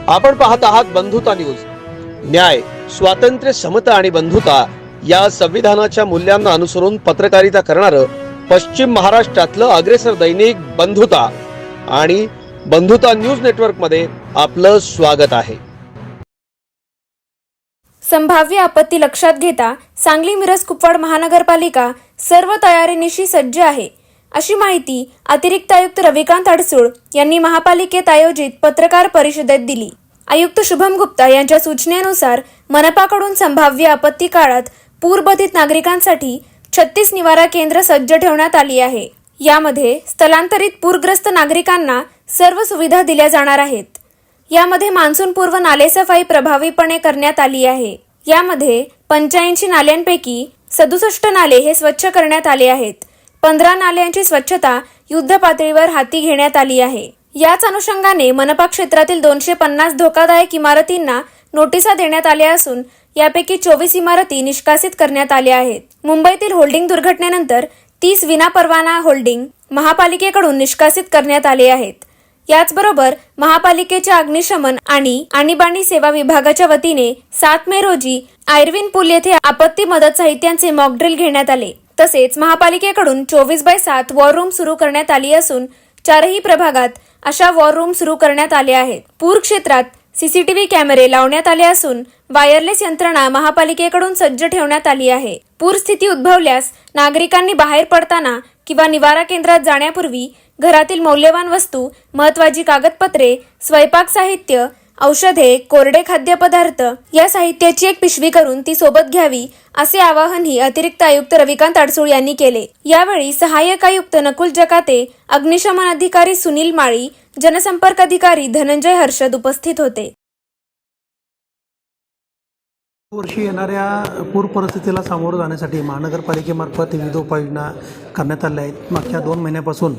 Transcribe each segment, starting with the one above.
आपण पाहत आहात बंधुता न्यूज। न्याय, स्वातंत्र्य, समता आणि बंधुता या संविधानाच्या मूल्यांना अनुसरून पत्रकारिता करणारं पश्चिम महाराष्ट्रातलं अग्रेसर दैनिक बंधुता आणि बंधुता न्यूज नेटवर्क मध्ये आपलं स्वागत आहे। संभाव्य आपत्ती लक्षात घेता सांगली मिरज कुपवाड महानगरपालिका सर्व तयारीनिशी सज्ज आहे, अशी माहिती अतिरिक्त आयुक्त रविकांत अडसूळ यांनी महापालिकेत आयोजित पत्रकार परिषदेत दिली। आयुक्त शुभम गुप्ता यांच्या सूचनेनुसार मनपाकडून संभाव्य आपत्ती काळात पूरबाधित नागरिकांसाठी 36 निवारा केंद्र सज्ज ठेवण्यात आली आहे। यामध्ये स्थलांतरित पूरग्रस्त नागरिकांना सर्व सुविधा दिल्या जाणार आहेत। यामध्ये मान्सून पूर्व नालेसफाई प्रभावीपणे करण्यात आली आहे। यामध्ये 85 नाल्यांपैकी 67 नाले हे स्वच्छ करण्यात आले आहेत। 15 नाल्यांची स्वच्छता युद्ध पातळीवर हाती घेण्यात आली आहे। याच अनुषंगाने मनपा क्षेत्रातील 250 धोकादायक इमारतींना नोटिसा देण्यात आल्या असून यापैकी 24 इमारती निष्कासित करण्यात आल्या आहेत। मुंबईतील होल्डिंग दुर्घटनेनंतर 30 विनापरवाना होल्डिंग महापालिकेकडून निष्कासित करण्यात आले आहेत। याचबरोबर महापालिकेच्या अग्निशमन आणि आणीबाणी सेवा विभागाच्या वतीने 7 मे रोजी आयर्विन पूल येथे आपत्ती मदत साहित्यांचे मॉकड्रिल घेण्यात आले। तसेच महापालिकेकडून 24/7 वॉर रूम सुरू करण्यात आली असून 4ही प्रभागात अशा वॉर रूम सुरू करण्यात आल्या आहेत। पूर क्षेत्रात सीसीटीव्ही कॅमेरे लावण्यात आले असून वायरलेस यंत्रणा महापालिकेकडून सज्ज ठेवण्यात आली आहे। पूरस्थिती उद्भवल्यास नागरिकांनी बाहेर पडताना किंवा निवारा केंद्रात जाण्यापूर्वी घरातील मौल्यवान वस्तू, महत्त्वाची कागदपत्रे, स्वयंपाक साहित्य, औषधे, कोरडे खाद्यपदार्थ या साहित्याची एक पिशवी करून ती सोबत घ्यावी, असे आवाहनही अतिरिक्त आयुक्त रविकांत अडसूळ यांनी केले। यावेळी सहाय्यक आयुक्त नकुल जकाते, अग्निशमन अधिकारी सुनील माळी, जनसंपर्क अधिकारी धनंजय हर्षद उपस्थित होते। वर्षी येणाऱ्या पूर परिस्थितीला सामोरं जाण्यासाठी महानगरपालिकेमार्फत विविध उपाययोजना करण्यात आल्या आहेत। मागच्या 2 महिन्यापासून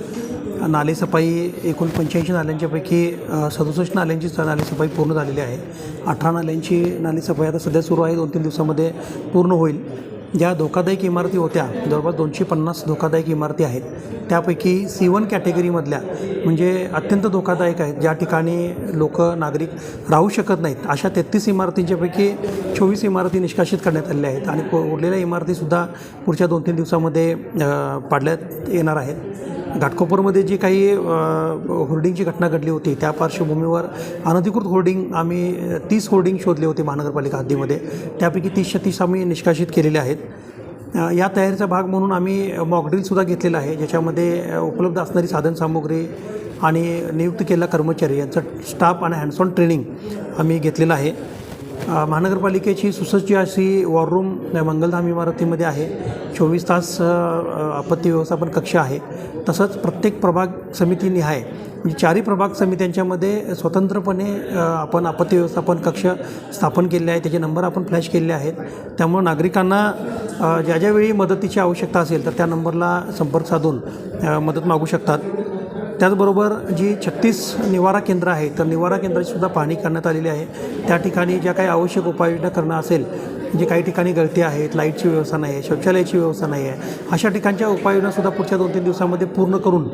नालेसफाई एकूण 85 नाल्यांच्यापैकी 67 नाल्यांची नालेसफाई पूर्ण झालेली आहे। 18 नाल्यांची नालेसफाई आता सध्या सुरू आहे, 2-3 दिवसामध्ये पूर्ण होईल। ज्या धोकादायक इमारती होत्या, जवळपास 250 धोकादायक इमारती आहेत, त्यापैकी C1 कॅटेगरीमधल्या म्हणजे अत्यंत धोकादायक आहेत, ज्या ठिकाणी नागरिक राहू शकत नाहीत, अशा 33 इमारतींच्यापैकी 24 इमारती निष्कासित करण्यात आलेल्या आहेत आणि उरलेल्या इमारतीसुद्धा पुढच्या 2-3 दिवसामध्ये पाडण्यात येणार आहेत। घाटकोपरमध्ये जी काही होर्डिंगची घटना घडली होती, त्या पार्श्वभूमीवर अनधिकृत होर्डिंग आम्ही 30 होर्डिंग शोधले होते महानगरपालिका हद्दीमध्ये, त्यापैकी 30 आम्ही निष्कासित केलेले आहेत। या तयारीचा भाग म्हणून आम्ही मॉकड्रिलसुद्धा घेतलेला आहे, ज्याच्यामध्ये उपलब्ध असणारी साधनसामुग्री आणि नियुक्त केलेला कर्मचारी यांचा स्टाफ आणि हँड्स ऑन ट्रेनिंग आम्ही घेतलेलं आहे। महानगरपालिकेची सुसज्ज अशी वॉर रूम मंगलधाम इमारतीमध्ये आहे। 24 तास आपत्ती व्यवस्थापन कक्ष आहे। तसंच प्रत्येक प्रभाग समितीनिहाय म्हणजे 4ही प्रभाग समित्यांच्यामध्ये स्वतंत्रपणे आपण आपत्ती व्यवस्थापन कक्ष स्थापन केले आहे, त्याचे नंबर आपण फ्लॅश केले आहेत। त्यामुळे नागरिकांना ज्या वेळी मदतीची आवश्यकता असेल तर त्या नंबरला संपर्क साधून मदत मागू शकतात। त्याचबरोबर जी 36 निवारा केंद्र आहेत, तर निवारा केंद्राचीसुद्धा पाहणी करण्यात आलेली आहे। त्या ठिकाणी ज्या काही आवश्यक उपाययोजना करणं असेल, म्हणजे काही ठिकाणी गळती आहेत, लाईटची व्यवस्था नाही आहे, शौचालयाची व्यवस्था नाही आहे, अशा ठिकाणच्या उपाययोजनासुद्धा पुढच्या 2-3 दिवसामध्ये पूर्ण करून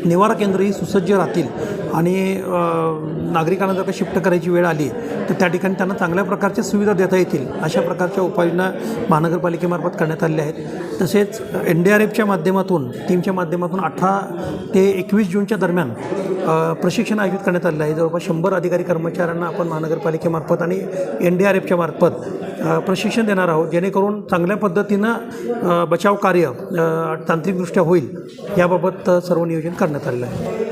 निवारा केंद्रही सुसज्ज राहतील आणि नागरिकांना जर का शिफ्ट करायची वेळ आली तर त्या ठिकाणी त्यांना चांगल्या प्रकारच्या सुविधा देता येतील, अशा प्रकारच्या उपाययोजना महानगरपालिकेमार्फत करण्यात आलेल्या आहेत। तसेच NDRFच्या माध्यमातून, टीमच्या माध्यमातून 18 ते 21 जूनच्या दरम्यान प्रशिक्षण आयोजित करण्यात आलेलं आहे। जवळपास 100 अधिकारी कर्मचाऱ्यांना आपण महानगरपालिकेमार्फत आणि NDRFच्या मार्फत प्रशिक्षण देणार आहोत, जेणेकरून चांगल्या पद्धतीनं बचाव कार्य तांत्रिकदृष्ट्या होईल, याबाबत सर्व नियोजन करण्यात आलेलं आहे।